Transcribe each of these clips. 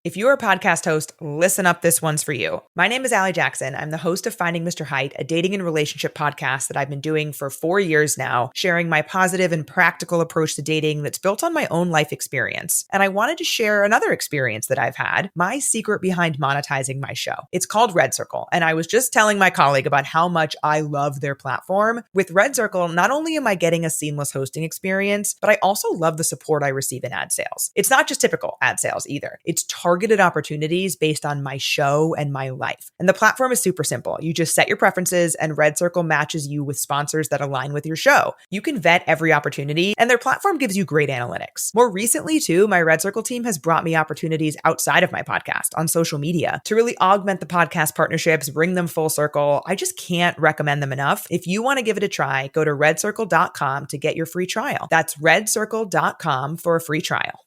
If you're a podcast host, listen up, this one's for you. My name is Allie Jackson. I'm the host of Finding Mr. Height, a dating and relationship podcast that I've been doing for 4 years now, sharing my positive and practical approach to dating that's built on my own life experience. And I wanted to share another experience that I've had, my secret behind monetizing my show. It's called Red Circle, and I was just telling my colleague about how much I love their platform. With Red Circle, not only am I getting a seamless hosting experience, but I also love the support I receive in ad sales. It's not just typical ad sales either. It's targeted opportunities based on my show and my life. And the platform is super simple. You just set your preferences and Red Circle matches you with sponsors that align with your show. You can vet every opportunity and their platform gives you great analytics. More recently too, my Red Circle team has brought me opportunities outside of my podcast on social media to really augment the podcast partnerships, bring them full circle. I just can't recommend them enough. If you want to give it a try, go to redcircle.com to get your free trial. That's redcircle.com for a free trial.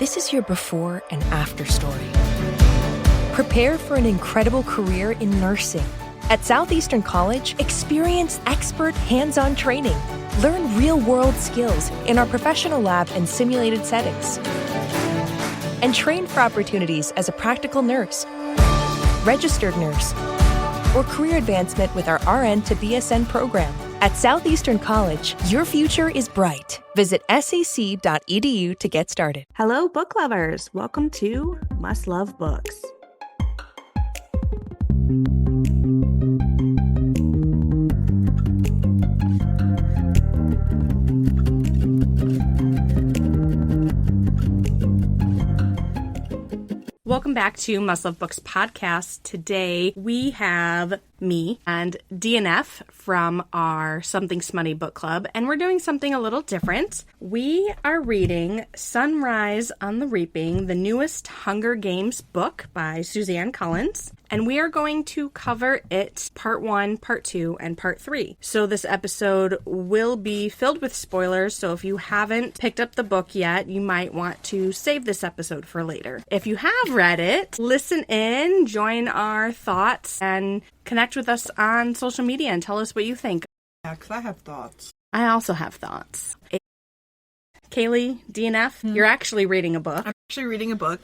This is your before and after story. Prepare for an incredible career in nursing. At Southeastern College, experience expert hands-on training. Learn real-world skills in our professional lab and simulated settings. And train for opportunities as a practical nurse, registered nurse, or career advancement with our RN to BSN program. At Southeastern College, your future is bright. Visit sac.edu to get started. Hello, book lovers. Welcome to Must Love Books. Welcome back to Must Love Books podcast. Today we have me and DNF from our Something Smutty Book Club, and we're doing something a little different. We are reading Sunrise on the Reaping, the newest Hunger Games book by Suzanne Collins, and we are going to cover it part 1, part 2, and part 3. So this episode will be filled with spoilers, so if you haven't picked up the book yet, you might want to save this episode for later. If you have read it, listen in, join our thoughts, and connect with us on social media and tell us what you think. Yeah, because I have thoughts. I also have thoughts. Kaylee, DNF, you're actually reading a book. I'm actually reading a book.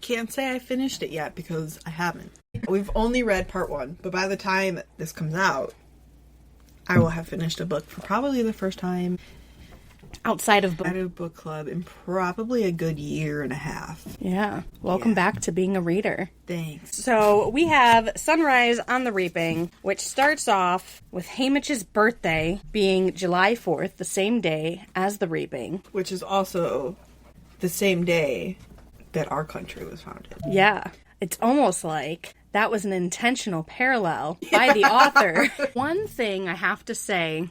Can't say I finished it yet because I haven't. We've only read part 1, but by the time this comes out, I will have finished a book for probably the first time Outside of book club in probably a good year and a half. Yeah. Welcome back to being a reader. Thanks. So we have Sunrise on the Reaping, which starts off with Haymitch's birthday being July 4th, the same day as the Reaping. Which is also the same day that our country was founded. Yeah. It's almost like that was an intentional parallel by the author. One thing I have to say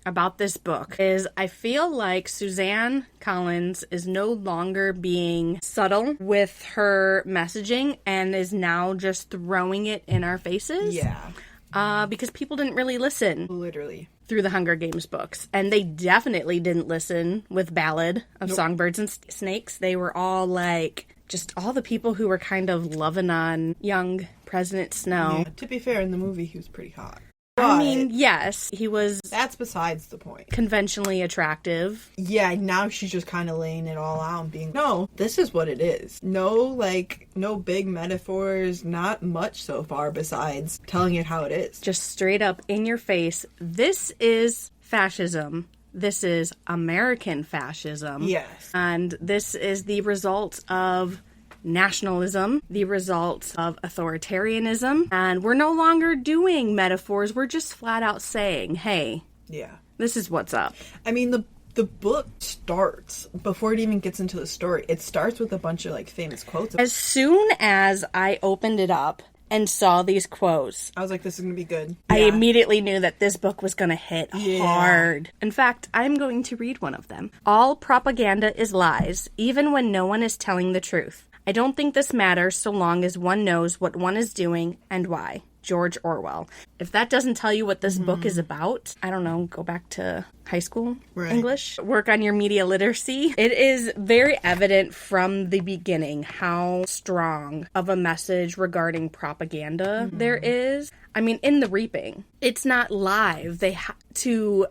about this book is I feel like Suzanne Collins is no longer being subtle with her messaging and is now just throwing it in our faces. Yeah. Because people didn't really listen. Literally. Through the Hunger Games books. And they definitely didn't listen with Ballad of Songbirds and Snakes. They were all like, just all the people who were kind of loving on young President Snow. Yeah, to be fair, in the movie, he was pretty hot. I mean, yes, he was... That's besides the point. Conventionally attractive. Yeah, now she's just kind of laying it all out and being, no, this is what it is. No big metaphors, not much so far besides telling it how it is. Just straight up in your face. This is fascism. This is American fascism. Yes. And this is the result of nationalism, the result of authoritarianism, and we're no longer doing metaphors. We're just flat out saying, hey, yeah, this is what's up. I mean, the book starts, before it even gets into the story, it starts with a bunch of famous quotes. As soon as I opened it up and saw these quotes, I was like, this is gonna be good. I immediately knew that this book was gonna hit hard. In fact, I'm going to read one of them. All propaganda is lies, even when no one is telling the truth. I don't think this matters so long as one knows what one is doing and why. George Orwell. If that doesn't tell you what this book is about, I don't know, go back to high school English, work on your media literacy. It is very evident from the beginning how strong of a message regarding propaganda there is. I mean, in The Reaping, it's not live. They have to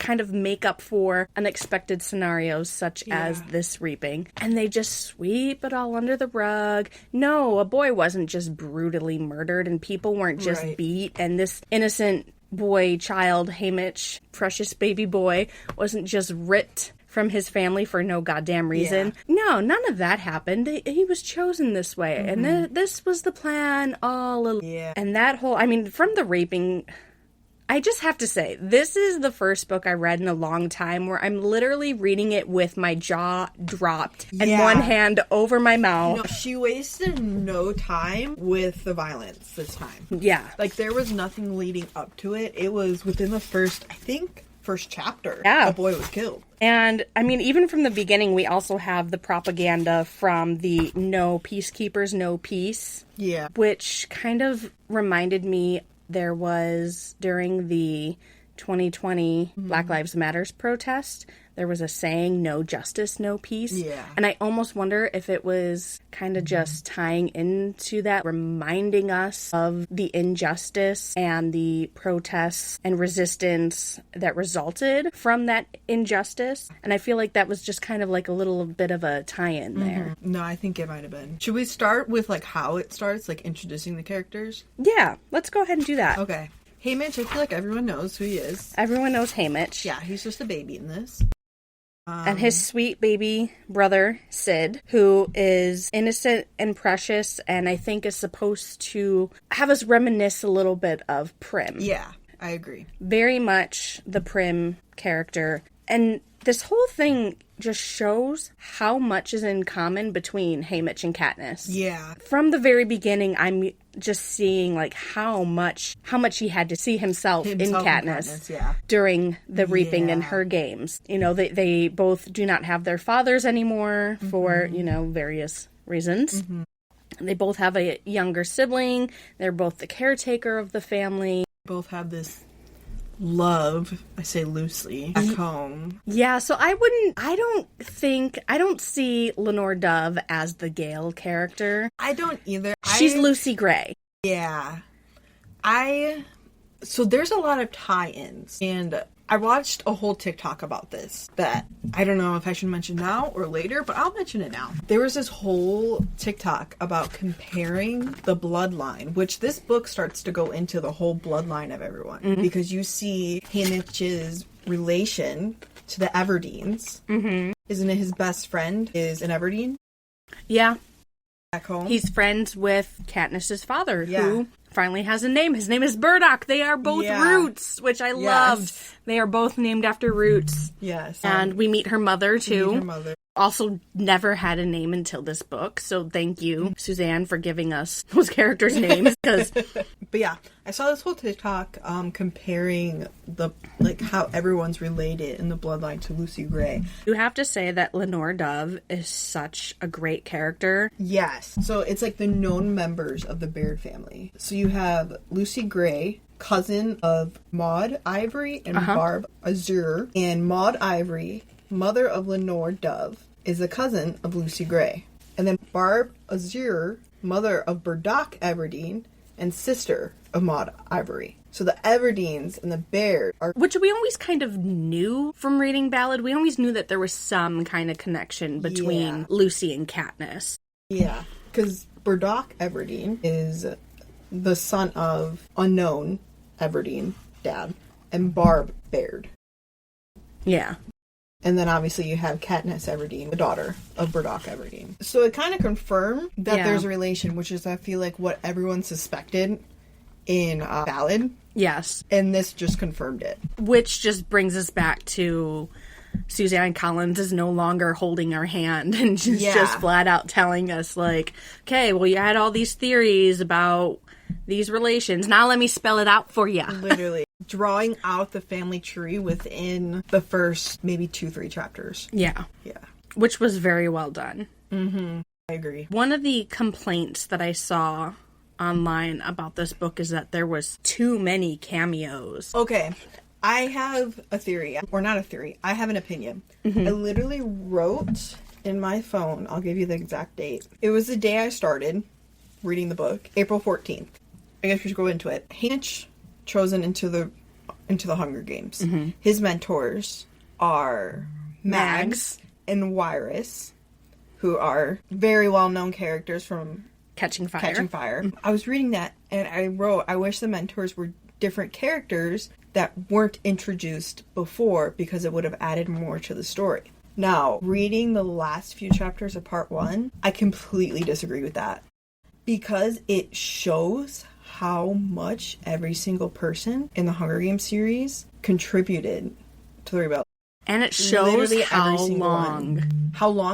kind of make up for unexpected scenarios such as this reaping. And they just sweep it all under the rug. No, a boy wasn't just brutally murdered and people weren't just beat. And this innocent boy, child, Haymitch, precious baby boy, wasn't just ripped from his family for no goddamn reason. No, none of that happened. He was chosen this way. And this was the plan all along. And that whole, I mean, from the raping, I just have to say, this is the first book I read in a long time where I'm literally reading it with my jaw dropped and one hand over my mouth. No, she wasted no time with the violence this time. Yeah. Like, there was nothing leading up to it. It was within the first chapter. Yeah. A boy was killed. And, I mean, even from the beginning, we also have the propaganda from the no peacekeepers, no peace. Yeah. Which kind of reminded me there was during the 2020 Black Lives Matters protest, there was a saying, no justice, no peace. Yeah. And I almost wonder if it was kind of just tying into that, reminding us of the injustice and the protests and resistance that resulted from that injustice. And I feel like that was just kind of like a little bit of a tie-in there. No, I think it might have been. Should we start with, like, how it starts, like, introducing the characters? Yeah, let's go ahead and do that. Okay. Haymitch, I feel like everyone knows who he is. Everyone knows Haymitch. Yeah, he's just a baby in this. And his sweet baby brother, Sid, who is innocent and precious, and I think is supposed to have us reminisce a little bit of Prim. Yeah, I agree. Very much the Prim character. And this whole thing just shows how much is in common between Haymitch and Katniss. Yeah. From the very beginning, I'm just seeing like how much he had to see himself in Katniss during the reaping and her games. You know, they both do not have their fathers anymore for, you know, various reasons. They both have a younger sibling. They're both the caretaker of the family. Both have this love, I say loosely, back home. Yeah, so I don't see Lenore Dove as the Gale character. I don't either. She's Lucy Gray. Yeah. So there's a lot of tie-ins, and I watched a whole TikTok about this that I don't know if I should mention now or later, but I'll mention it now. There was this whole TikTok about comparing the bloodline, which this book starts to go into the whole bloodline of everyone, because you see Haymitch's relation to the Everdeens. Isn't it his best friend is an Everdeen? Yeah. Back home. He's friends with Katniss's father, who finally has a name. His name is Burdock. They are both Roots, which I loved. They are both named after Roots. Yes. And we meet her mother, too. Also never had a name until this book, so thank you, Suzanne, for giving us those characters' names. But yeah, I saw this whole TikTok comparing how everyone's related in the bloodline to Lucy Gray. You have to say that Lenore Dove is such a great character. Yes. So it's like the known members of the Baird family. So you have Lucy Gray, cousin of Maud Ivory and Barb Azure, and Maud Ivory, mother of Lenore Dove, is a cousin of Lucy Gray. And then Barb Azure, mother of Burdock Everdeen, and sister of Maud Ivory. So the Everdeens and the Baird are... Which we always kind of knew from reading Ballad. We always knew that there was some kind of connection between Lucy and Katniss. Yeah, because Burdock Everdeen is the son of unknown Everdeen, dad, and Barb Baird. Yeah. And then obviously you have Katniss Everdeen, the daughter of Burdock Everdeen. So it kind of confirmed that there's a relation, which is, I feel like, what everyone suspected in Ballad. Yes. And this just confirmed it. Which just brings us back to Suzanne Collins is no longer holding our hand and just flat out telling us, like, okay, well, you had all these theories about these relations. Now let me spell it out for you. Literally. Drawing out the family tree within the first maybe 2-3 chapters. Yeah. Yeah. Which was very well done. I agree. One of the complaints that I saw online about this book is that there was too many cameos. Okay. I have a theory. Or not a theory. I have an opinion. I literally wrote in my phone, I'll give you the exact date. It was the day I started reading the book, April 14th. I guess we should go into it. Haymitch chosen into into the Hunger Games. His mentors are Mags and Wyrus, who are very well-known characters from Catching Fire. I was reading that, and I wrote, I wish the mentors were different characters that weren't introduced before, because it would have added more to the story. Now, reading the last few chapters of part 1, I completely disagree with that. Because it shows how much every single person in the Hunger Games series contributed to the rebellion. And it shows how long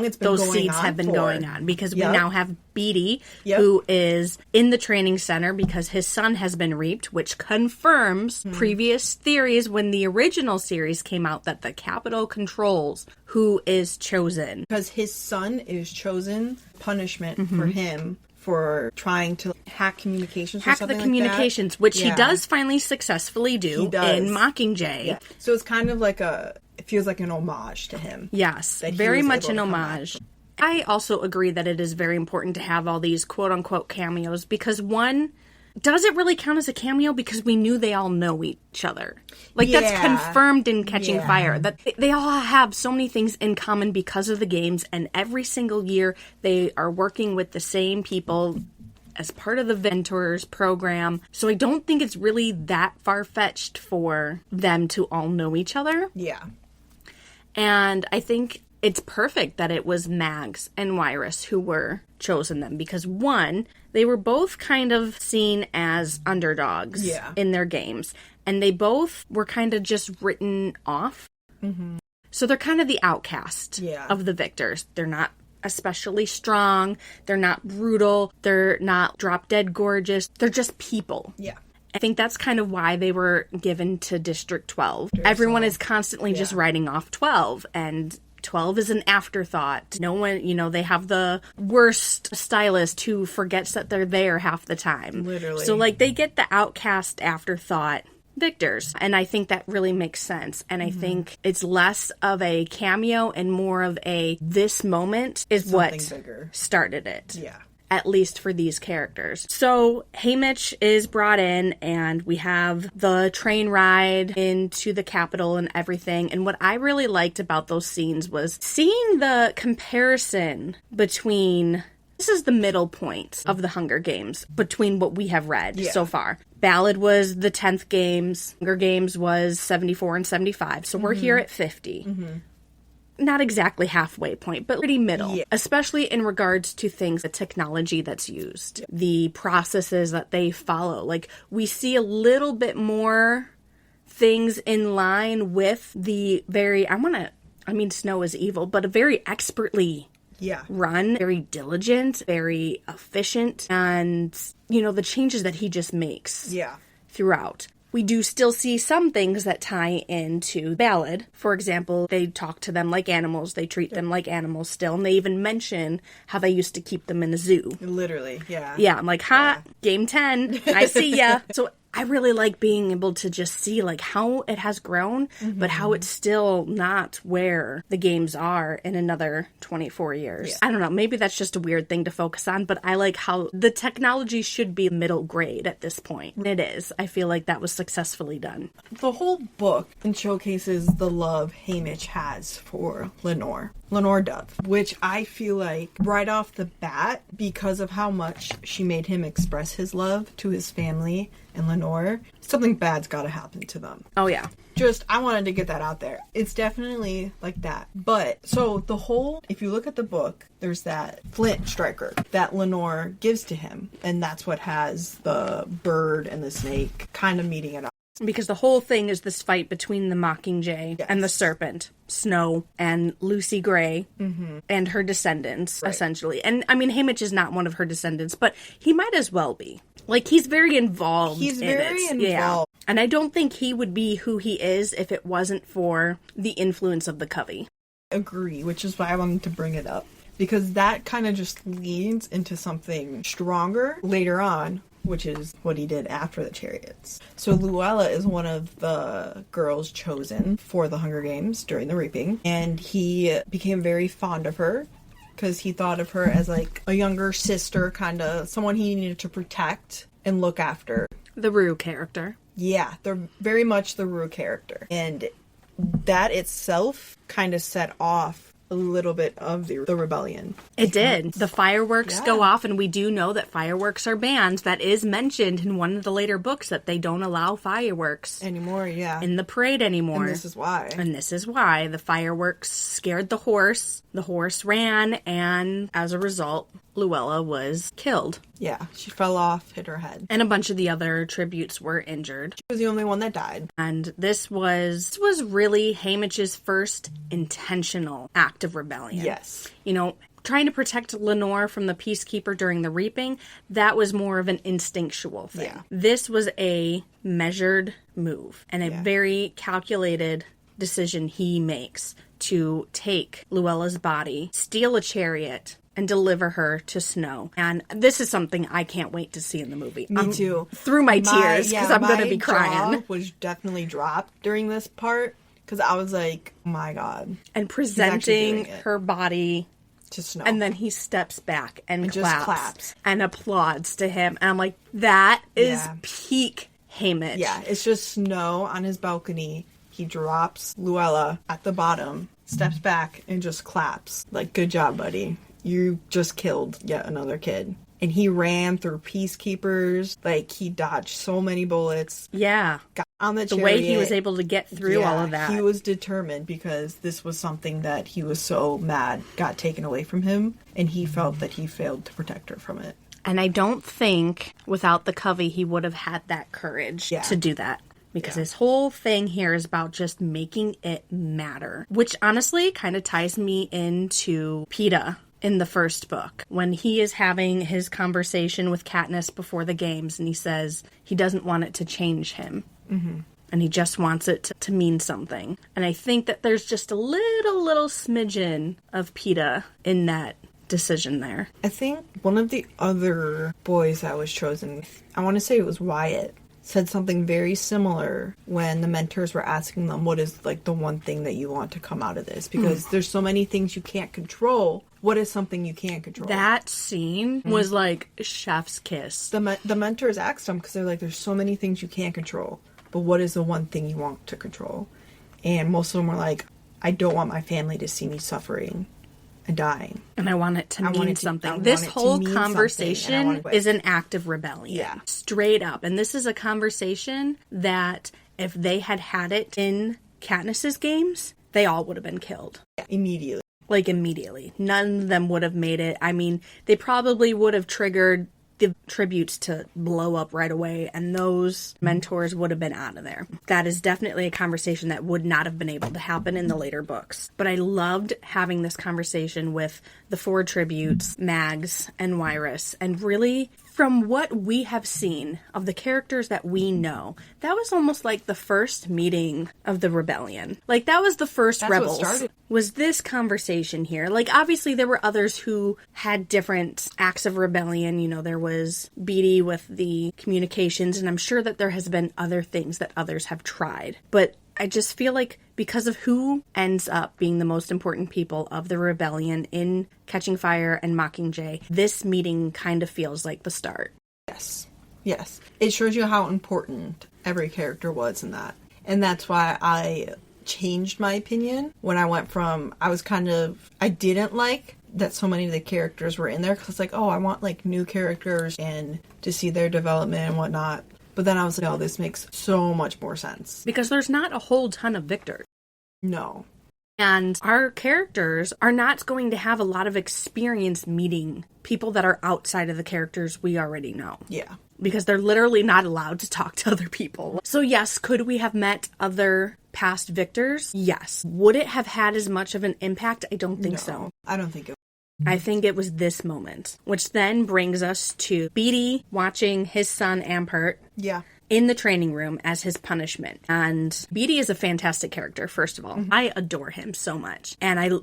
it's been those going seeds on have been for. going on. Because we now have Beatty, Yep. who is in the training center because his son has been reaped, which confirms previous theories when the original series came out that the Capitol controls who is chosen. Because his son is chosen punishment for him for trying to hack communications or Hack something the like communications, that. which he does finally successfully do He does. in Mockingjay. Yeah. So it's kind of like it feels like an homage to him. Yes, that he very was much able an to come homage. I also agree that it is very important to have all these quote-unquote cameos because, one, does it really count as a cameo because we knew they all know each other? Like, that's confirmed in Catching Fire. That they all have so many things in common because of the games, and every single year they are working with the same people as part of the Mentors program. So I don't think it's really that far-fetched for them to all know each other. Yeah. And I think it's perfect that it was Mags and Wyrus who were chosen them because, one, they were both kind of seen as underdogs in their games. And they both were kind of just written off. So they're kind of the outcast of the victors. They're not especially strong. They're not brutal. They're not drop-dead gorgeous. They're just people. Yeah. I think that's kind of why they were given to District 12. Everyone is constantly just writing off 12, and 12 is an afterthought. No one, they have the worst stylist who forgets that they're there half the time. Literally. So, they get the outcast afterthought victors. And I think that really makes sense. And I think it's less of a cameo and more of this moment is Something what bigger. Started it. Yeah. At least for these characters. So Haymitch is brought in and we have the train ride into the Capitol and everything. And what I really liked about those scenes was seeing the comparison between, this is the middle point of the Hunger Games, between what we have read so far. Ballad was the 10th games, Hunger Games was 74 and 75. So we're here at 50. Not exactly halfway point, but pretty middle, especially in regards to things, the technology that's used, the processes that they follow. We see a little bit more things in line with the very, Snow is evil, but a very expertly run, very diligent, very efficient, and, the changes that he just makes throughout. We do still see some things that tie into Ballad. For example, they talk to them like animals. They treat them like animals still. And they even mention how they used to keep them in a zoo. Literally, yeah. Yeah, I'm like, game 10. I see ya. So I really like being able to just see how it has grown, but how it's still not where the games are in another 24 years. Yeah. I don't know. Maybe that's just a weird thing to focus on, but I like how the technology should be middle grade at this point. It is. I feel like that was successfully done. The whole book showcases the love Haymitch has for Lenore Dove, which I feel like right off the bat, because of how much she made him express his love to his family and Lenore, something bad's got to happen to them. Oh, yeah. I wanted to get that out there. It's definitely like that. But, so if you look at the book, there's that flint striker that Lenore gives to him. And that's what has the bird and the snake kind of meeting it up. Because the whole thing is this fight between the Mockingjay and the Serpent, Snow, and Lucy Gray, and her descendants, essentially. And, Haymitch is not one of her descendants, but he might as well be. He's very involved in it. He's very involved. Yeah. And I don't think he would be who he is if it wasn't for the influence of the Covey. Agree, which is why I wanted to bring it up. Because that kind of just leads into something stronger later on, which is what he did after the Chariots. So Luella is one of the girls chosen for the Hunger Games during the reaping, and he became very fond of her because he thought of her as a younger sister, kind of someone he needed to protect and look after. The Rue character. Yeah, they're very much the Rue character. And that itself kind of set off a little bit of the rebellion. It did. The fireworks go off, and we do know that fireworks are banned. That is mentioned in one of the later books, that they don't allow fireworks Anymore, yeah. in the parade anymore. And this is why. And this is why. The fireworks scared the horse. The horse ran, and as a result, Luella was killed. Yeah, she fell off, hit her head. And a bunch of the other tributes were injured. She was the only one that died. And this was really Haymitch's first intentional act of rebellion. Yes. You know, trying to protect Lenore from the Peacekeeper during the reaping, that was more of an instinctual thing. Yeah. This was a measured move and a very calculated decision he makes to take Luella's body, steal a chariot, and deliver her to Snow. And this is something I can't wait to see in the movie. Me too. Through my tears, because I'm going to be crying. My jaw was definitely dropped during this part, because I was like, oh my God. And presenting her body to Snow. And then he steps back and just claps. And applauds to him. And I'm like, that is peak Haymitch. Yeah, it's just Snow on his balcony. He drops Luella at the bottom, steps back, and just claps. Like, good job, buddy. You just killed yet another kid. And he ran through peacekeepers. Like, he dodged so many bullets. Yeah. Got on the chariot. The way he was able to get through all of that. He was determined, because this was something that he was so mad got taken away from him. And he felt that he failed to protect her from it. And I don't think without the Covey he would have had that courage to do that. Because his whole thing here is about just making it matter. Which honestly kind of ties me into PETA in the first book. When he is having his conversation with Katniss before the games, and he says he doesn't want it to change him. Mm-hmm. And he just wants it to mean something. And I think that there's just a little smidgen of PETA in that decision there. I think one of the other boys that was chosen, I want to say it was Wyatt, said something very similar when the mentors were asking them, what is like the one thing that you want to come out of this? Because there's so many things you can't control. What is something you can't control? That scene was like chef's kiss. The mentors asked them, because they're like, there's so many things you can't control, but what is the one thing you want to control? And most of them were like, I don't want my family to see me suffering and dying. And I want it to mean something. This whole conversation is an act of rebellion. Yeah. Straight up. And this is a conversation that if they had had it in Katniss's games, they all would have been killed. Yeah, immediately. Like, immediately. None of them would have made it. I mean, they probably would have triggered the tributes to blow up right away, and those mentors would have been out of there. That is definitely a conversation that would not have been able to happen in the later books. But I loved having this conversation with the 4 tributes, Mags and Wyrus, and really, from what we have seen of the characters that we know, that was almost like the first meeting of the rebellion. Like, that was the first rebels. Was this conversation here. Like, obviously there were others who had different acts of rebellion. You know, there was Beatty with the communications, and I'm sure that there has been other things that others have tried. But I just feel like because of who ends up being the most important people of the rebellion in Catching Fire and Mockingjay, this meeting kind of feels like the start. Yes. Yes. It shows you how important every character was in that. And that's why I changed my opinion when I went from, I didn't like that so many of the characters were in there, because it's like, oh, I want like new characters and to see their development and whatnot. But then I was like, no, this makes so much more sense. Because there's not a whole ton of victors. No. And our characters are not going to have a lot of experience meeting people that are outside of the characters we already know. Yeah. Because they're literally not allowed to talk to other people. So yes, could we have met other past victors? Yes. Would it have had as much of an impact? I don't think so. I don't think it. I think it was this moment, which then brings us to Beatty watching his son Ampert in the training room as his punishment. And Beatty is a fantastic character, first of all. Mm-hmm. I adore him so much. And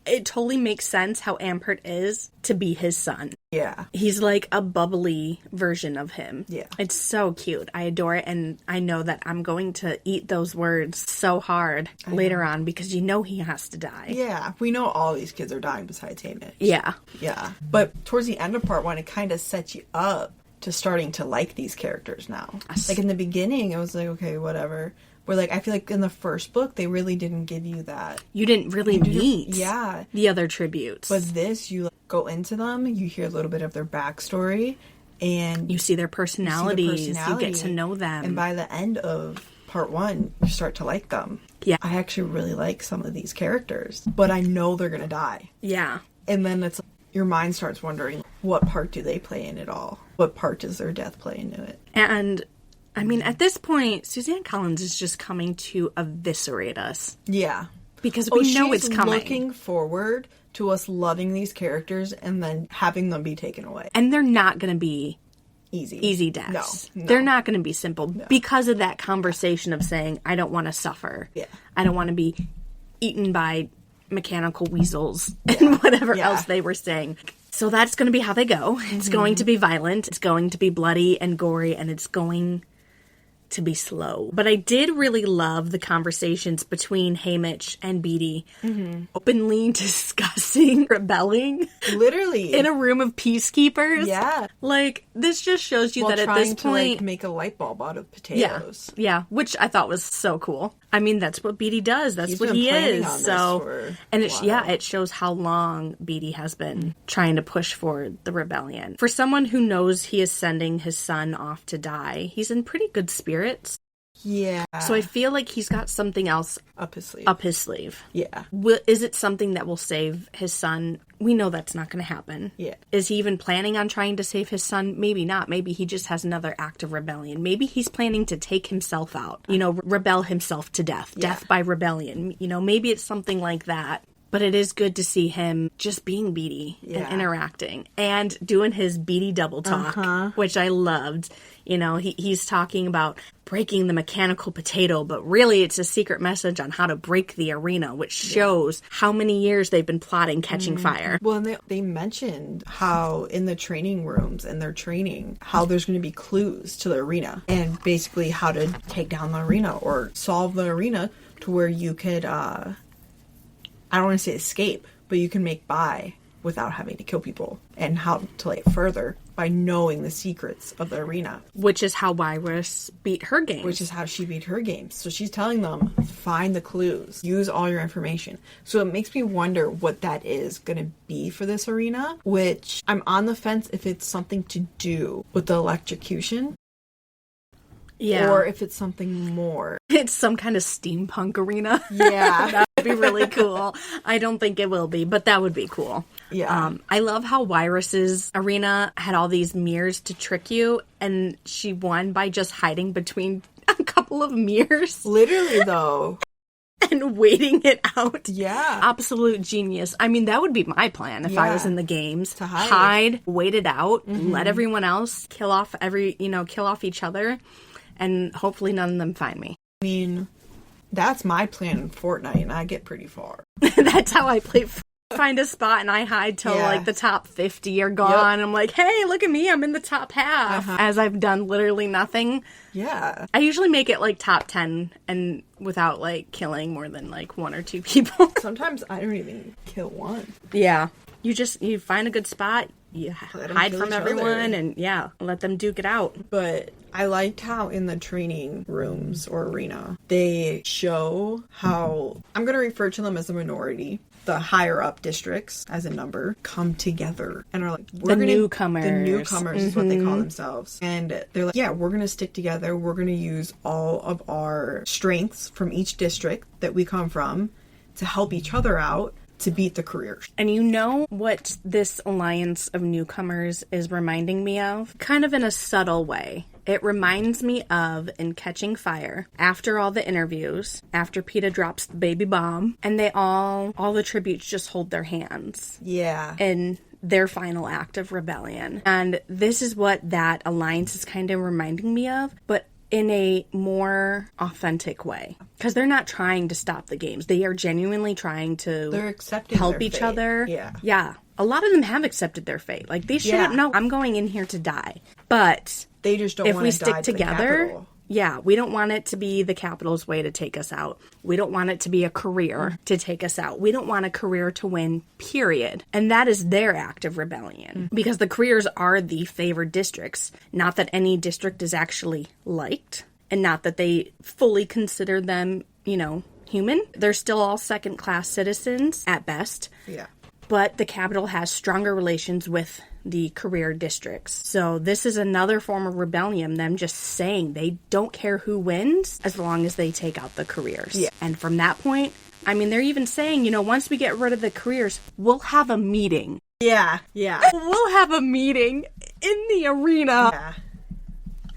it totally makes sense how Ampert is to be his son. Yeah. He's like a bubbly version of him. Yeah. It's so cute. I adore it, and I know that I'm going to eat those words so hard later on, because you know he has to die. Yeah. We know all these kids are dying besides Haymitch. Yeah. Yeah. But towards the end of part 1, it kind of sets you up to starting to like these characters now. Like in the beginning, I was like, okay, whatever. Where like I feel like in the first book, they really didn't give you that. You didn't really meet yeah the other tributes. But this, you go into them, you hear a little bit of their backstory, and you see their personalities. You get to know them. And by the end of part 1, you start to like them. Yeah. I actually really like some of these characters, but I know they're going to die. Yeah. And then it's your mind starts wondering, what part do they play in it all? What part does their death play into it? And I mean, at this point, Suzanne Collins is just coming to eviscerate us. Yeah. Because we know it's coming. She's looking forward to us loving these characters and then having them be taken away. And they're not going to be easy deaths. No. They're not going to be simple because of that conversation of saying, I don't want to suffer. Yeah. I don't want to be eaten by mechanical weasels and whatever else they were saying. So that's going to be how they go. It's going to be violent. It's going to be bloody and gory, and it's going to be slow. But I did really love the conversations between Haymitch and Beatty, openly discussing rebelling. Literally. In a room of peacekeepers. Yeah. Like, this just shows you that at this point... to, like, make a light bulb out of potatoes. Yeah, which I thought was so cool. I mean, that's what Beatty does. That's what he is. So, and it shows how long Beatty has been trying to push for the rebellion. For someone who knows he is sending his son off to die, he's in pretty good spirits. Yeah. So I feel like he's got something else up his sleeve. Yeah. Is it something that will save his son? We know that's not going to happen. Yeah. Is he even planning on trying to save his son? Maybe not. Maybe he just has another act of rebellion. Maybe he's planning to take himself out. You know, rebel himself to death. Yeah. Death by rebellion. You know, maybe it's something like that. But it is good to see him just being Beatty and interacting and doing his Beatty double talk, which I loved. You know, he's talking about breaking the mechanical potato, but really it's a secret message on how to break the arena, which shows how many years they've been plotting catching fire. Well, and they mentioned how in the training rooms and their training, how there's going to be clues to the arena and basically how to take down the arena or solve the arena to where you could... I don't want to say escape, but you can make by without having to kill people and how to play it further by knowing the secrets of the arena. Which is how Iris beat her games. Which is how she beat her games. So she's telling them, find the clues, use all your information. So it makes me wonder what that is going to be for this arena, which I'm on the fence if it's something to do with the electrocution. Yeah. Or if it's something more. It's some kind of steampunk arena. Yeah. That would be really cool. I don't think it will be, but that would be cool. Yeah. I love how Iris's arena had all these mirrors to trick you, and she won by just hiding between a couple of mirrors. Literally, though. And waiting it out. Yeah. Absolute genius. I mean, that would be my plan if I was in the games. To hide, wait it out, let everyone else kill off each other. And hopefully none of them find me. I mean, that's my plan in Fortnite, and I get pretty far. That's how I play. Find a spot, and I hide till, like, the top 50 are gone. Yep. I'm like, hey, look at me. I'm in the top half. As I've done literally nothing. Yeah. I usually make it, like, top 10 and without, like, killing more than, like, 1 or 2 people. Sometimes I don't even kill one. Yeah. You find a good spot. You hide from everyone and let them duke it out. But I liked how in the training rooms or arena, they show how, I'm going to refer to them as a minority, the higher up districts as a number, come together and are like, the newcomers. The newcomers is what they call themselves. And they're like, we're going to stick together. We're going to use all of our strengths from each district that we come from to help each other out to beat the careers. And you know what this alliance of newcomers is reminding me of? Kind of in a subtle way. It reminds me of in Catching Fire, after all the interviews, after PETA drops the baby bomb, and they all the tributes just hold their hands. Yeah. In their final act of rebellion. And this is what that alliance is kind of reminding me of, but in a more authentic way. Because they're not trying to stop the games. They are genuinely trying to help each other. Yeah. Yeah. A lot of them have accepted their fate. Like, they shouldn't know, I'm going in here to die. But they just don't if want we to stick together, Yeah, we don't want it to be the Capitol's way to take us out. We don't want it to be a career to take us out. We don't want a career to win, period. And that is their act of rebellion. Because the careers are the favored districts. Not that any district is actually liked. And not that they fully consider them, human. They're still all second-class citizens at best. Yeah. But the Capitol has stronger relations with the career districts. So this is another form of rebellion, them just saying they don't care who wins as long as they take out the careers. Yeah. And from that point, they're even saying, once we get rid of the careers, we'll have a meeting. Yeah. We'll have a meeting in the arena. Yeah.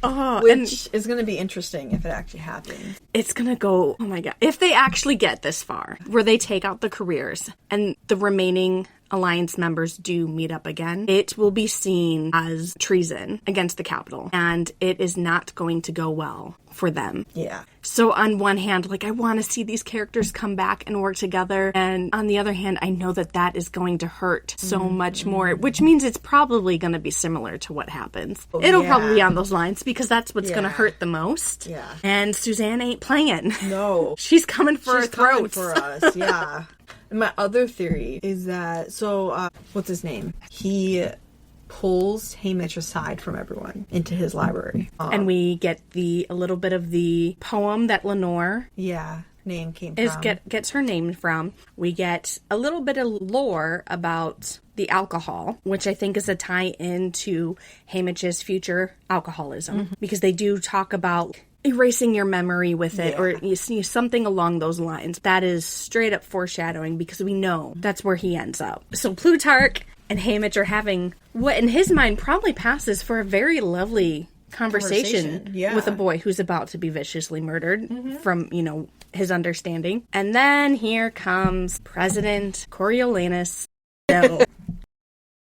Oh, Which is going to be interesting if it actually happens. It's going to go, oh my God. If they actually get this far, where they take out the careers and the remaining Alliance members do meet up again, it will be seen as treason against the Capitol. And it is not going to go well for them. Yeah. So on one hand, I want to see these characters come back and work together. And on the other hand, I know that is going to hurt so much more, which means it's probably going to be similar to what happens. It'll probably be on those lines because that's what's going to hurt the most. Yeah. And Suzanne ain't playing. No. She's coming for our throats. Coming for us, yeah. And my other theory is that, what's his name? He pulls Haymitch aside from everyone into his library. And we get a little bit of the poem that Lenore name came from. Gets her name from. We get a little bit of lore about the alcohol, which I think is a tie-in to Haymitch's future alcoholism. Because they do talk about erasing your memory with it, or you see something along those lines. That is straight up foreshadowing because we know that's where he ends up. So Plutarch and Haymitch are having what in his mind probably passes for a very lovely conversation. With a boy who's about to be viciously murdered from, his understanding. And then here comes President Coriolanus.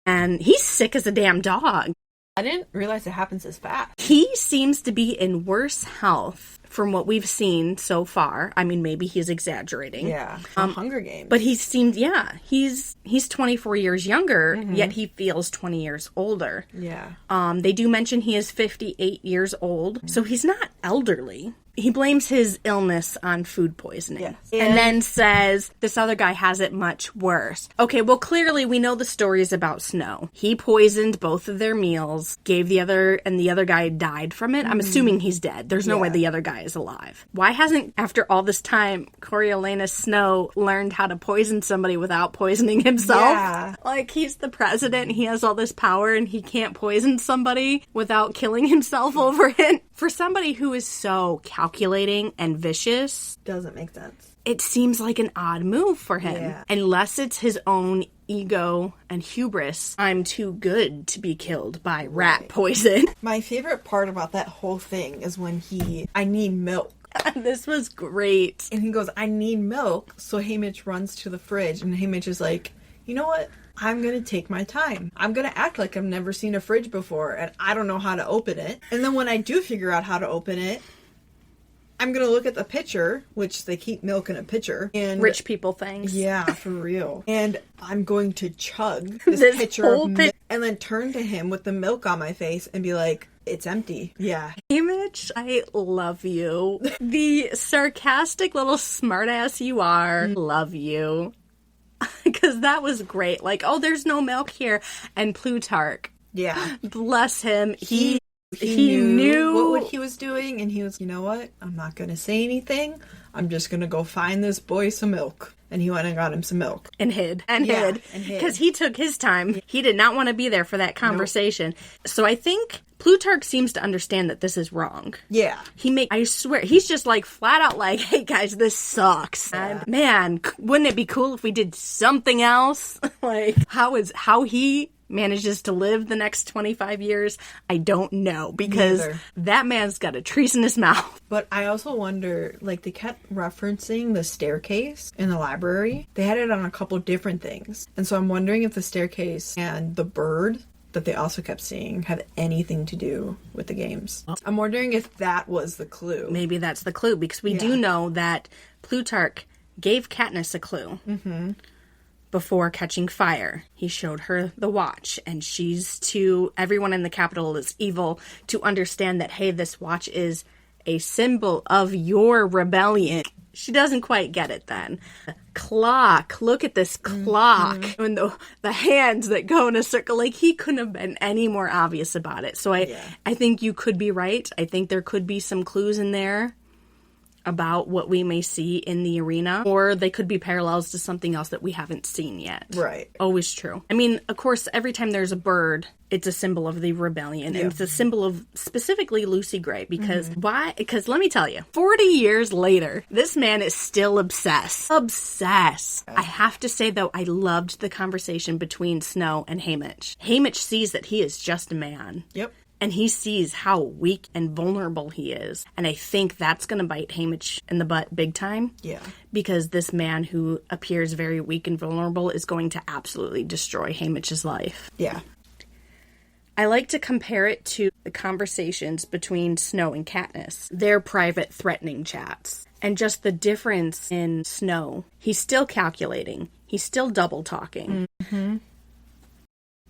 And he's sick as a damn dog. I didn't realize it happens this fast. He seems to be in worse health from what we've seen so far. Maybe he's exaggerating. Yeah. Hunger Games. But he seemed, he's 24 years younger, yet he feels 20 years older. Yeah. They do mention he is 58 years old, so he's not elderly. He blames his illness on food poisoning. Yes. And then says this other guy has it much worse. Okay, well, clearly we know the stories about Snow. He poisoned both of their meals, and the other guy died from it. I'm assuming he's dead. There's no way the other guy is alive. Why hasn't, after all this time, Coriolanus Snow learned how to poison somebody without poisoning himself? Yeah. He's the president, he has all this power, and he can't poison somebody without killing himself over it. For somebody who is so calculating and vicious, doesn't make sense. It seems like an odd move for him. Yeah. Unless it's his own ego and hubris. I'm too good to be killed by rat poison. My favorite part about that whole thing is when I need milk. This was great. And he goes, I need milk. So Haymitch runs to the fridge and Haymitch is like, you know what? I'm going to take my time. I'm going to act like I've never seen a fridge before and I don't know how to open it. And then when I do figure out how to open it, I'm going to look at the pitcher, which they keep milk in a pitcher. And rich people things. Yeah, for real. And I'm going to chug this pitcher of milk and then turn to him with the milk on my face and be like, it's empty. Yeah. Haymitch, I love you. The sarcastic little smartass you are. Love you. Because that was great. There's no milk here. And Plutarch. Yeah. Bless him. He knew what he was doing, and he was, you know what? I'm not going to say anything. I'm just going to go find this boy some milk. And he went and got him some milk. And hid. Because he took his time. He did not want to be there for that conversation. Nope. So I think Plutarch seems to understand that this is wrong. Yeah. I swear, he's just flat out hey guys, this sucks. Yeah. And man, wouldn't it be cool if we did something else? How he manages to live the next 25 years, I don't know, because that man's got a treasonous mouth. But I also wonder, they kept referencing the staircase in the library. They had it on a couple different things. And so I'm wondering if the staircase and the bird that they also kept seeing have anything to do with the games. I'm wondering if that was the clue. Maybe that's the clue, because we do know that Plutarch gave Katniss a clue. Mm-hmm. Before catching fire. He showed her the watch, and she's to everyone in the Capitol is evil to understand that, hey, this watch is a symbol of your rebellion. She doesn't quite get it then. Clock. Look at this clock. And the hands that go in a circle. Like, he couldn't have been any more obvious about it. So I think you could be right. I think there could be some clues in there about what we may see in the arena, or they could be parallels to something else that we haven't seen yet. Right. Always true. I mean, of course, every time there's a bird, it's a symbol of the rebellion, and it's a symbol of specifically Lucy Gray, because why? Because let me tell you, 40 years later, this man is still obsessed. Obsessed. I have to say, though, I loved the conversation between Snow and Haymitch. Haymitch sees that he is just a man. Yep. And he sees how weak and vulnerable he is. And I think that's going to bite Haymitch in the butt big time. Yeah. Because this man who appears very weak and vulnerable is going to absolutely destroy Haymitch's life. Yeah. I like to compare it to the conversations between Snow and Katniss. Their private threatening chats. And just the difference in Snow. He's still calculating. He's still double talking. Mm-hmm.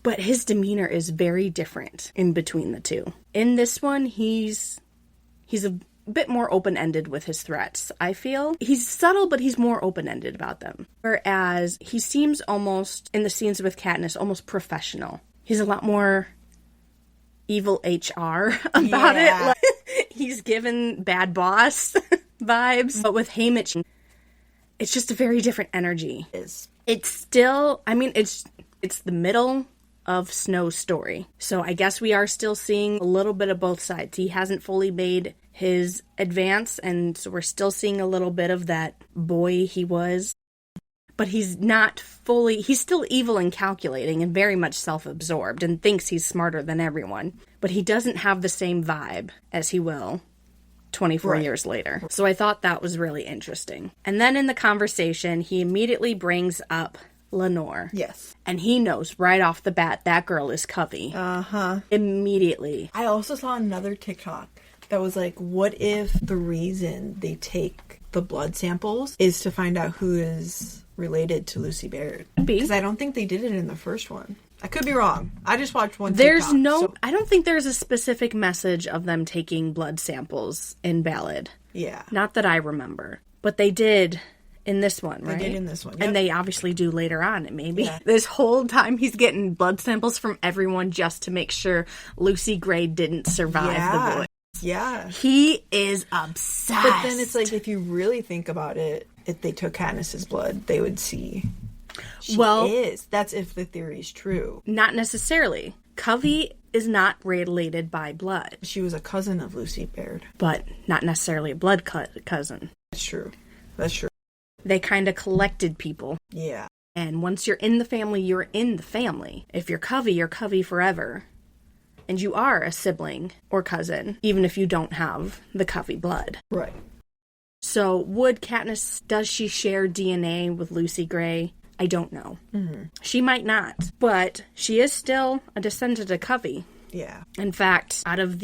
But his demeanor is very different in between the two. In this one, he's a bit more open-ended with his threats, I feel. He's subtle, but he's more open-ended about them. Whereas he seems almost, in the scenes with Katniss, almost professional. He's a lot more evil HR about it. Like, he's given bad boss vibes. But with Haymitch, it's just a very different energy. It's still, I mean, it's the middle of Snow's story. So I guess we are still seeing a little bit of both sides. He hasn't fully made his advance, and so we're still seeing a little bit of that boy he was. But he's not fully, he's still evil and calculating and very much self-absorbed and thinks he's smarter than everyone. But he doesn't have the same vibe as he will 24 years later. So I thought that was really interesting. And then in the conversation, he immediately brings up Lenore. Yes. And he knows right off the bat that girl is Covey. Uh-huh. Immediately. I also saw another TikTok that was like, what if the reason they take the blood samples is to find out who is related to Lucy Baird? Because I don't think they did it in the first one. I could be wrong. I just watched one TikTok. I don't think there's a specific message of them taking blood samples in Ballad. Yeah. Not that I remember. But they did in this one, right? They did in this one, yep. And they obviously do later on, and maybe. This whole time he's getting blood samples from everyone just to make sure Lucy Gray didn't survive the bullet. Yeah. He is obsessed. But then it's like, if you really think about it, if they took Katniss's blood, they would see she is. That's if the theory is true. Not necessarily. Covey is not related by blood. She was a cousin of Lucy Baird. But not necessarily a blood cousin. That's true. That's true. They kind of collected people. Yeah. And once you're in the family, you're in the family. If you're Covey forever. And you are a sibling or cousin, even if you don't have the Covey blood. Right. So does she share DNA with Lucy Gray? I don't know. Mm-hmm. She might not. But she is still a descendant of Covey. Yeah. In fact, out of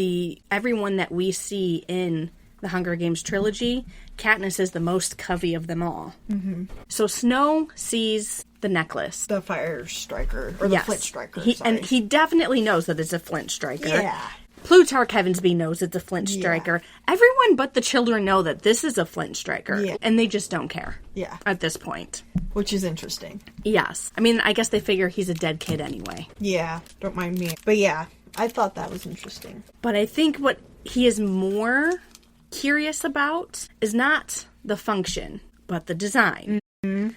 everyone that we see in the Hunger Games trilogy, Katniss is the most Covey of them all. Mm-hmm. So Snow sees the necklace. The fire striker. Or the flint striker. And he definitely knows that it's a flint striker. Yeah. Plutarch Heavensby knows it's a flint striker. Everyone but the children know that this is a flint striker. Yeah. And they just don't care. Yeah. At this point. Which is interesting. Yes. I mean, I guess they figure he's a dead kid anyway. Yeah. Don't mind me. But yeah, I thought that was interesting. But I think what he is more curious about is not the function, but the design. Mm-hmm.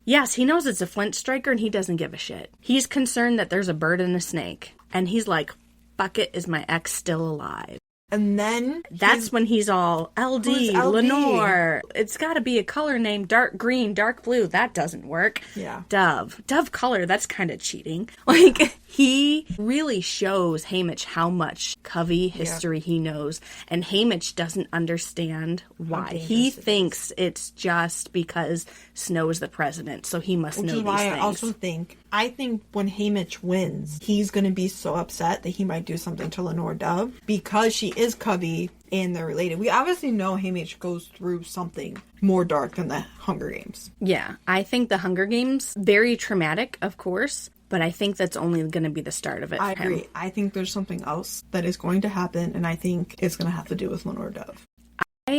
Yes, he knows it's a flint striker and he doesn't give a shit. He's concerned that there's a bird and a snake. And he's like, fuck it, is my ex still alive? And then that's when he's all, LD, Lenore. It's got to be a color name, dark green, dark blue. That doesn't work. Yeah. Dove color, that's kind of cheating. Like, he really shows Haymitch how much Covey history he knows. And Haymitch doesn't understand why. He thinks it's just because Snow is the president, so he must know these things. I think when Haymitch wins, he's going to be so upset that he might do something to Lenore Dove because she is Covey and they're related. We obviously know Haymitch goes through something more dark than the Hunger Games. Yeah, I think the Hunger Games, very traumatic, of course, But I think that's only going to be the start of it. I for him. agree. I think there's something else that is going to happen, and I think it's going to have to do with Lenore Dove.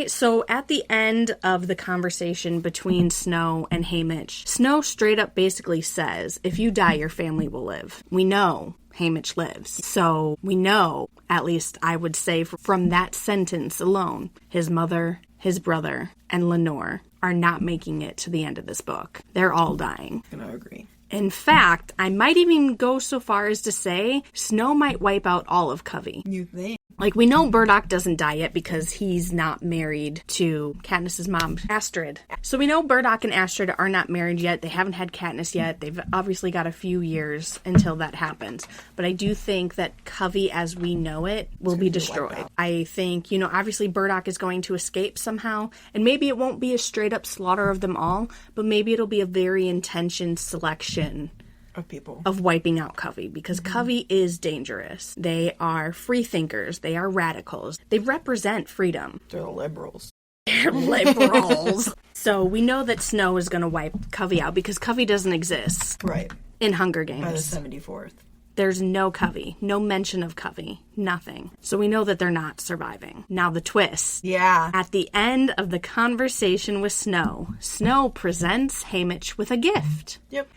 So at the end of the conversation between Snow and Haymitch, Snow straight up basically says, if you die, your family will live. We know Haymitch lives. So we know, at least I would say from that sentence alone, his mother, his brother, and Lenore are not making it to the end of this book. They're all dying. I'm going to agree. In fact, I might even go so far as to say Snow might wipe out all of Covey. You think? Like, we know Burdock doesn't die yet because he's not married to Katniss's mom, Astrid. So we know Burdock and Astrid are not married yet. They haven't had Katniss yet. They've obviously got a few years until that happens. But I do think that Covey, as we know it, will be destroyed. I think, obviously Burdock is going to escape somehow. And maybe it won't be a straight up slaughter of them all, but maybe it'll be a very intentioned selection of people of wiping out Covey, because Covey is dangerous. They are free thinkers. They are radicals. They represent freedom. They're liberals. They're liberals. So we know that Snow is going to wipe Covey out because Covey doesn't exist. Right. In Hunger Games. By the 74th. There's no Covey. No mention of Covey. Nothing. So we know that they're not surviving. Now the twist. Yeah. At the end of the conversation with Snow, Snow presents Haymitch with a gift. Yep.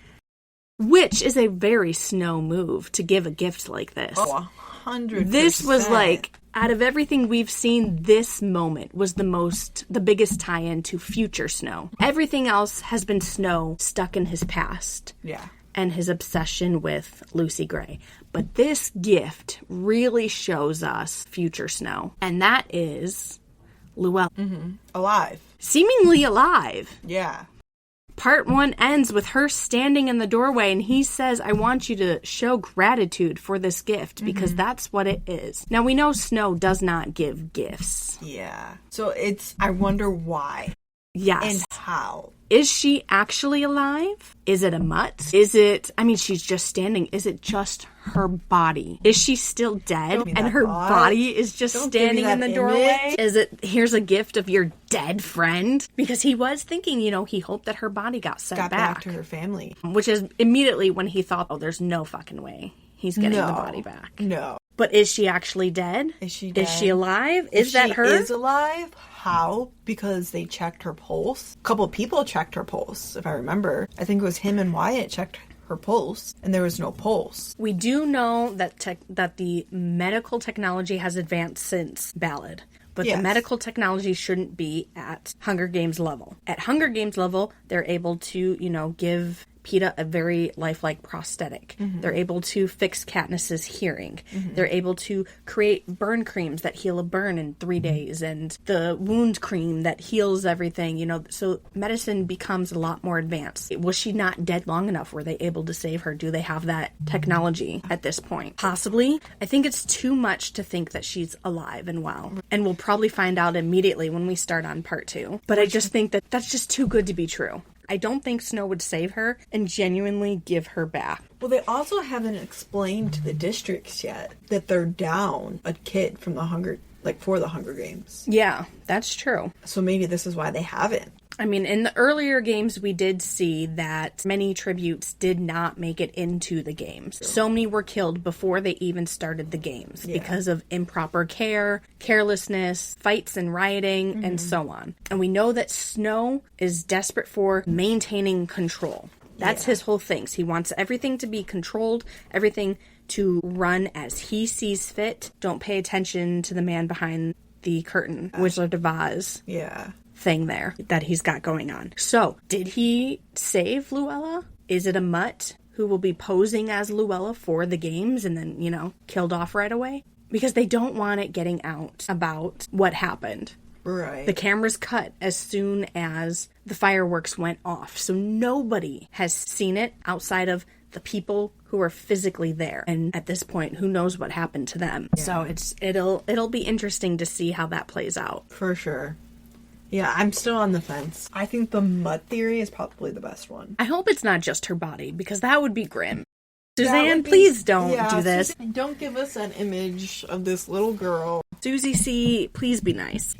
Which is a very Snow move to give a gift like this. Oh, 100%. This was like, out of everything we've seen, this moment was the biggest tie-in to future Snow. Everything else has been Snow stuck in his past. Yeah. And his obsession with Lucy Gray. But this gift really shows us future Snow. And that is Luella. Mm-hmm. Alive. Seemingly alive. Yeah. Part 1 ends with her standing in the doorway, and he says, I want you to show gratitude for this gift, because that's what it is. Now, we know Snow does not give gifts. Yeah. So I wonder why. Yes. And how. Is she actually alive? Is it a mutt? She's just standing. Is it just her body? Is she still dead? And her body is just standing in the doorway? Is it, here's a gift of your dead friend? Because he was thinking, he hoped that her body got sent back to her family. Which is immediately when he thought, oh, there's no fucking way he's getting the body back. No. But is she actually dead? Is she dead? Is she alive? Is that her? If she is alive, how? Because they checked her pulse. A couple of people checked her pulse, if I remember. I think it was him and Wyatt checked her pulse, and there was no pulse. We do know that that the medical technology has advanced since Ballad. But the medical technology shouldn't be at Hunger Games level. At Hunger Games level, they're able to, give Peeta a very lifelike prosthetic. They're able to fix Katniss's hearing. They're able to create burn creams that heal a burn in 3 days, and the wound cream that heals everything, so medicine becomes a lot more advanced. Was she not dead long enough? Were they able to save her? Do they have that technology at this point? Possibly. I think it's too much to think that she's alive and well. And we'll probably find out immediately when we start on part 2. But I just think that that's just too good to be true. I don't think Snow would save her and genuinely give her back. Well, they also haven't explained to the districts yet that they're down a kid from for the Hunger Games. Yeah, that's true. So maybe this is why they haven't. In the earlier games, we did see that many tributes did not make it into the games. So many were killed before they even started the games because of improper care, carelessness, fights and rioting, and so on. And we know that Snow is desperate for maintaining control. That's his whole thing. He wants everything to be controlled, everything to run as he sees fit. Don't pay attention to the man behind the curtain, Wizard of Oz. Yeah. Thing there that he's got going on. So, did he save Luella? Is it a mutt who will be posing as Luella for the games and then, killed off right away? Because they don't want it getting out about what happened. Right. The cameras cut as soon as the fireworks went off. So nobody has seen it outside of the people who are physically there. And at this point, who knows what happened to them? Yeah. So it'll be interesting to see how that plays out. For sure. Yeah, I'm still on the fence. I think the mutt theory is probably the best one. I hope it's not just her body, because that would be grim. Suzanne, please don't do this. Suzanne, don't give us an image of this little girl Susie C., please be nice.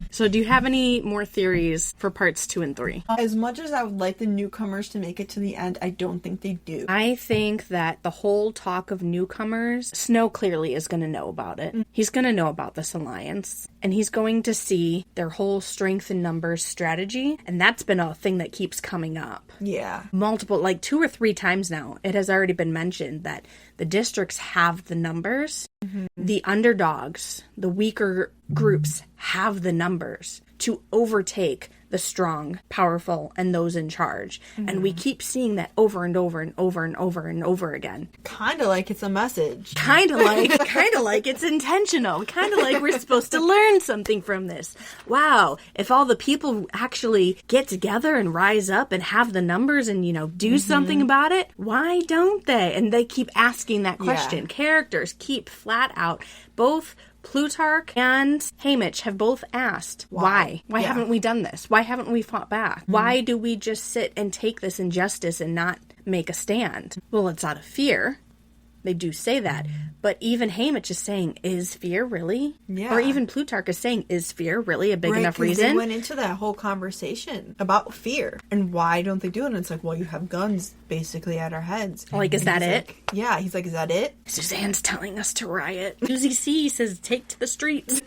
So do you have any more theories for parts 2 and 3? As much as I would like the newcomers to make it to the end, I don't think they do. I think that the whole talk of newcomers, Snow clearly is going to know about it. He's going to know about this alliance, and he's going to see their whole strength in numbers strategy, and that's been a thing that keeps coming up. Yeah. Multiple, like 2 or 3 times now, it has already been mentioned that the districts have the numbers. The underdogs, the weaker groups have the numbers to overtake the strong, powerful, and those in charge. And we keep seeing that over and over and over and over and over again. Kind of like it's a message. Kind of like it's intentional. Kind of like we're supposed to learn something from this. Wow, if all the people actually get together and rise up and have the numbers and, you know, do something about it, why don't they? And they keep asking that question. Yeah. Characters keep flat out, both Plutarch and Haymitch have both asked, why? Why haven't we done this? Why haven't we fought back? Why do we just sit and take this injustice and not make a stand? Well, it's out of fear. They do say that. But even Haymitch is saying, is fear really? Yeah. Or even Plutarch is saying, is fear really a big enough 'cause reason? They went into that whole conversation about fear. And why don't they do it? And it's like, well, you have guns basically at our heads. Like, is that it? Like, yeah. He's like, is that it? Suzanne's telling us to riot. Susie C. says, take to the streets.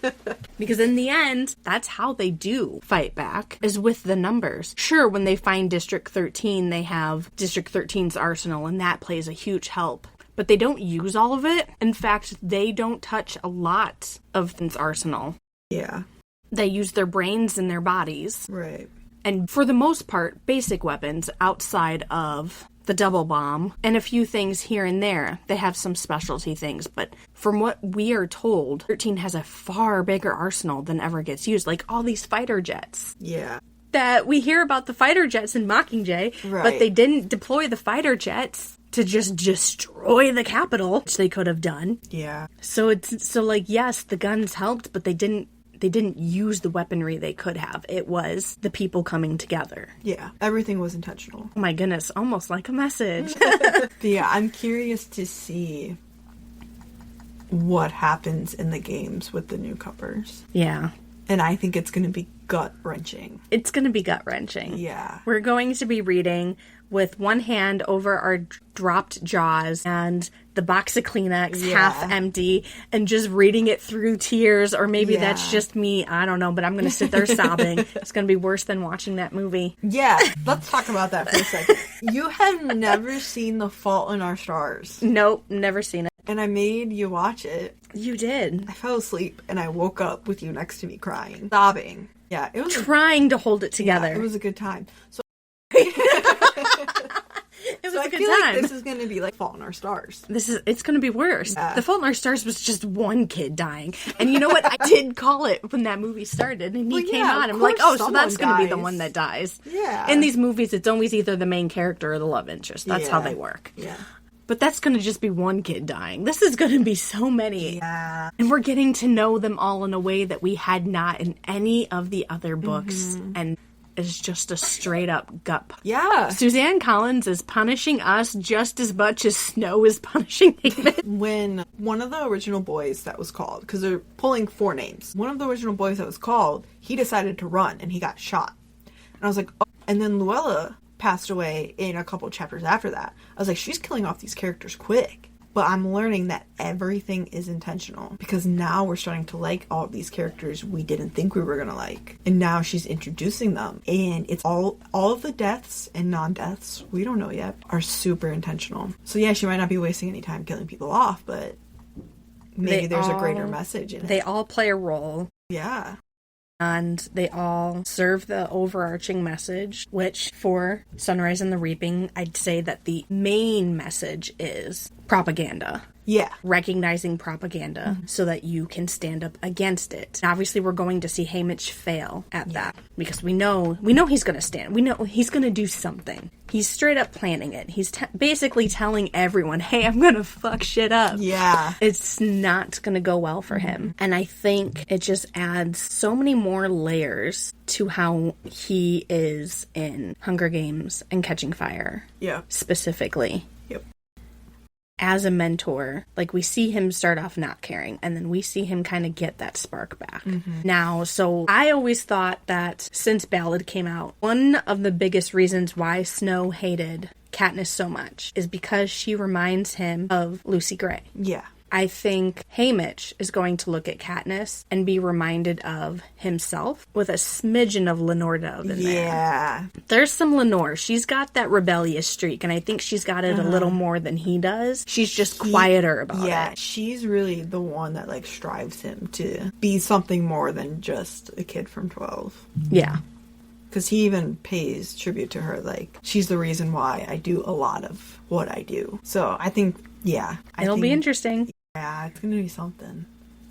Because in the end, that's how they do fight back, is with the numbers. Sure, when they find District 13, they have District 13's arsenal, and that plays a huge help. But they don't use all of it. In fact, they don't touch a lot of its arsenal. Yeah. They use their brains and their bodies. Right. And for the most part, basic weapons outside of the double bomb and a few things here and there. They have some specialty things. But from what we are told, 13 has a far bigger arsenal than ever gets used. Like all these fighter jets. Yeah. That we hear about the fighter jets in Mockingjay, but they didn't deploy the fighter jets to just destroy the Capitol, which they could have done. Yeah. So like, yes, the guns helped, but they didn't use the weaponry they could have. It was the people coming together. Yeah. Everything was intentional. Oh my goodness, almost like a message. Yeah, I'm curious to see what happens in the games with the newcomers. Yeah. And I think it's going to be gut-wrenching. It's going to be gut-wrenching. Yeah. We're going to be reading with one hand over our dropped jaws and the box of Kleenex half empty and just reading it through tears, or maybe that's just me. I don't know, but I'm going to sit there sobbing. It's going to be worse than watching that movie. Yeah, let's talk about that for a second. You have never seen The Fault in Our Stars. Nope, never seen it. And I made you watch it. You did. I fell asleep and I woke up with you next to me crying, sobbing. Yeah, it was trying to hold it together. Yeah, it was a good time. So It was so a I good feel time. like this is going to be like Fault in Our Stars. It's going to be worse. Yeah. The Fault in Our Stars was just one kid dying. And you know what? I did call it when that movie started and he came on. I'm like, oh, so that's going to be the one that dies. Yeah. In these movies, it's always either the main character or the love interest. That's how they work. Yeah. But that's going to just be one kid dying. This is going to be so many. Yeah. And we're getting to know them all in a way that we had not in any of the other books. And it's just a straight up gut. Yeah. Suzanne Collins is punishing us just as much as Snow is punishing Haymitch. When one of the original boys that was called, because they're pulling 4 names, one of the original boys that was called, he decided to run and he got shot. And I was like, oh. And then Luella passed away in a couple chapters after that. I was like, she's killing off these characters quick. But I'm learning that everything is intentional, because now we're starting to like all of these characters we didn't think we were going to like. And now she's introducing them. And it's all of the deaths and non-deaths, we don't know yet, are super intentional. So yeah, she might not be wasting any time killing people off, but maybe there's a greater message in it. They all play a role. Yeah. And they all serve the overarching message, which for Sunrise and the Reaping, I'd say that the main message is propaganda. Yeah. Recognizing propaganda so that you can stand up against it. And obviously, we're going to see Haymitch fail at that, because we know he's going to stand. We know he's going to do something. He's straight up planning it. He's basically telling everyone, hey, I'm going to fuck shit up. Yeah. It's not going to go well for him. And I think it just adds so many more layers to how he is in Hunger Games and Catching Fire. Yeah. Specifically. as a mentor, like we see him start off not caring and then we see him kind of get that spark back. Now, so I always thought that since Ballad came out, one of the biggest reasons why Snow hated Katniss so much is because she reminds him of Lucy Gray. Yeah. I think Haymitch is going to look at Katniss and be reminded of himself with a smidgen of Lenore Dove in there. Yeah. There's some Lenore. She's got that rebellious streak, and I think she's got it a little more than he does. She's just quieter about it. Yeah, she's really the one that like strives him to be something more than just a kid from 12. Yeah. Because he even pays tribute to her. Like, she's the reason why I do a lot of what I do. So I think, yeah. It'll be interesting. Yeah, it's going to be something.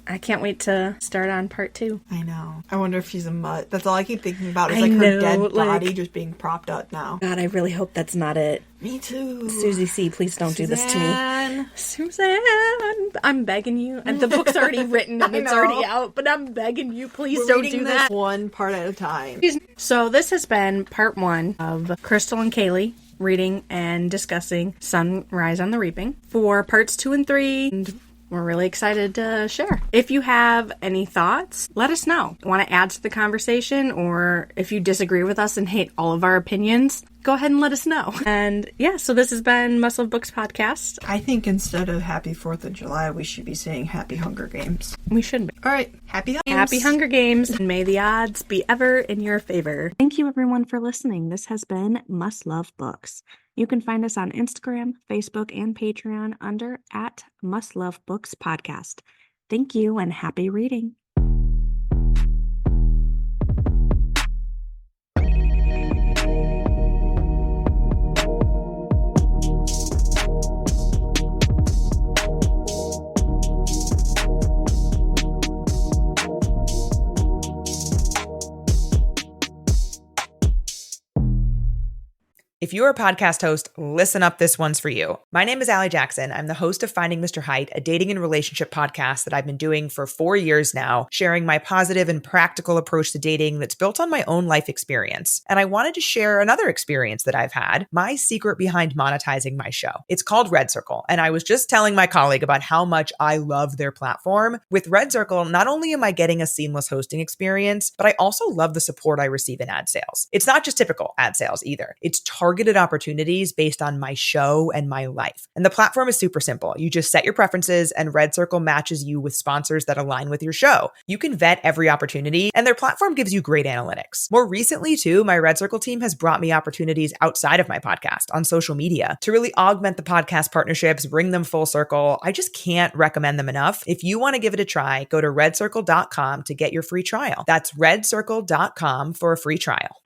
I can't wait to start on part 2. I know. I wonder if she's a mutt. That's all I keep thinking about is I like her know, dead like- body just being propped up now. God, I really hope that's not it. Me too. Susie C., please don't do this to me. Suzanne. Suzanne, I'm begging you. And the book's already written and it's know. already out, but I'm begging you, please We're don't reading do this that. one part at a time. So this has been part 1 of Krystle and Kaylee reading and discussing Sunrise on the Reaping. For parts 2 and 3, and we're really excited to share. If you have any thoughts, let us know. Want to add to the conversation, or if you disagree with us and hate all of our opinions, go ahead and let us know. And yeah, so this has been Must Love Books Podcast. I think instead of Happy 4th of July, we should be saying Happy Hunger Games. We should be. All right. Happy Games. Happy Hunger Games, and may the odds be ever in your favor. Thank you, everyone, for listening. This has been Must Love Books. You can find us on Instagram, Facebook, and Patreon under @MustLoveBooksPodcast. Thank you and happy reading. If you're a podcast host, listen up, this one's for you. My name is Allie Jackson. I'm the host of Finding Mr. Height, a dating and relationship podcast that I've been doing for 4 years now, sharing my positive and practical approach to dating that's built on my own life experience. And I wanted to share another experience that I've had, my secret behind monetizing my show. It's called Red Circle, and I was just telling my colleague about how much I love their platform. With Red Circle, not only am I getting a seamless hosting experience, but I also love the support I receive in ad sales. It's not just typical ad sales either. It's targeted opportunities based on my show and my life. And the platform is super simple. You just set your preferences and Red Circle matches you with sponsors that align with your show. You can vet every opportunity and their platform gives you great analytics. More recently too, my Red Circle team has brought me opportunities outside of my podcast on social media to really augment the podcast partnerships, bring them full circle. I just can't recommend them enough. If you want to give it a try, go to redcircle.com to get your free trial. That's redcircle.com for a free trial.